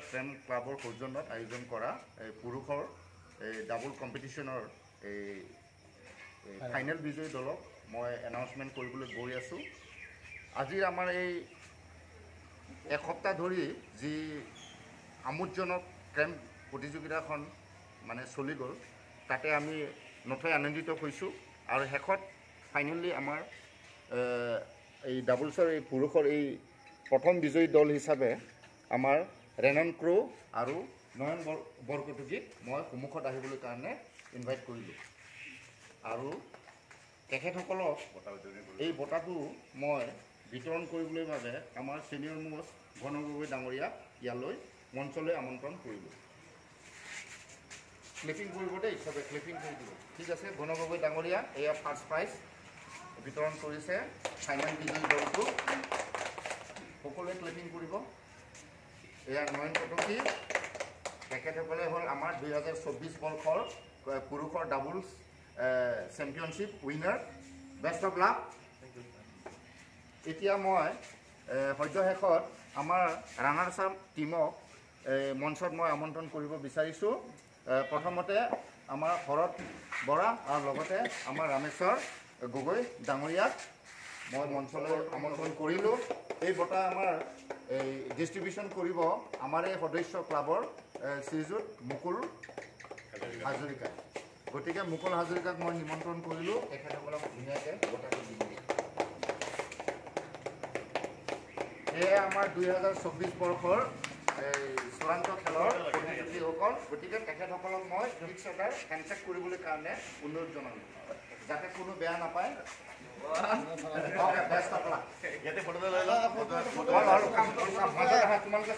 ক্ৰেম ক্লাবৰ সৌজন্যত আয়োজন কৰা এই পুৰুষৰ এই ডাবল কম্পিটিশ্যনৰ এই ফাইনেল বিজয়ী দলক মই এনাউন্সমেণ্ট কৰিবলৈ গৈ আছোঁ। আজি আমাৰ এই এসপ্তাহ ধৰি যি আমোদজনক ক্ৰেম প্ৰতিযোগিতাখন মানে চলি গ'ল, তাতে আমি নথৈ আনন্দিত হৈছোঁ। আৰু শেষত ফাইনেলি আমাৰ এই ডাবলছৰ এই পুৰুষৰ এই প্ৰথম বিজয়ী দল হিচাপে আমাৰ ৰেনন ক্ৰ' আৰু নয়ন বৰকটকীক মই সন্মুখত আহিবলৈ কাৰণে ইনভাইট কৰিলোঁ। আৰু তেখেতসকলক এই বঁটাটো মই বিতৰণ কৰিবলৈ বাবে আমাৰ ছিনিয়ৰ মোষ্ট ঘন গগৈ ডাঙৰীয়াক ইয়ালৈ মঞ্চলৈ আমন্ত্ৰণ কৰিলোঁ। ক্লিপিং কৰিব দেই, চবে ক্লিপিং কৰি দিব। ঠিক আছে, ঘন গগৈ ডাঙৰীয়া এয়া ফাৰ্ষ্ট প্ৰাইজ বিতৰণ কৰিছে ফাইনেল বিজয়ী দলটো। সকলোৱে ক্লিপিং কৰিব। এয়া নয়ন কটকী, তেখেতসকলে হ'ল আমাৰ 2024 বৰ্ষৰ পুৰুষৰ doubles championship winner. Best of luck. এতিয়া মই সদ্যশেষত আমাৰ ৰাণাৰ্ছ আপ টীমক মঞ্চত মই আমন্ত্ৰণ কৰিব বিচাৰিছোঁ। প্ৰথমতে আমাৰ শৰৎ বৰা আৰু লগতে আমাৰ ৰামেশ্বৰ গগৈ ডাঙৰীয়াক মই মঞ্চলৈ আমন্ত্ৰণ কৰিলোঁ। এই বঁটা আমাৰ এই ডিষ্ট্ৰিবিউশ্যন কৰিব আমাৰ এই সদস্য ক্লাবৰ শ্ৰীযুত মুকুল হাজৰিকা। গতিকে মুকুল হাজৰিকাক মই নিমন্ত্ৰণ কৰিলোঁ, তেখেতসকলক ধুনীয়াকৈ বঁটাটো দিবলৈ। এয়া আমাৰ 2024 বৰ্ষৰ এই চূড়ান্ত খেলৰ প্ৰতিযোগীসকল। গতিকে তেখেতসকলক মই ফিক্স এটাৰ হেণ্ডশেক কৰিবলৈ কাৰণে অনুৰোধ জনালোঁ, যাতে কোনো বেয়া নাপায়। Best of luck. ইয়াতে ফটো লৈ লওঁ। তোমালোকে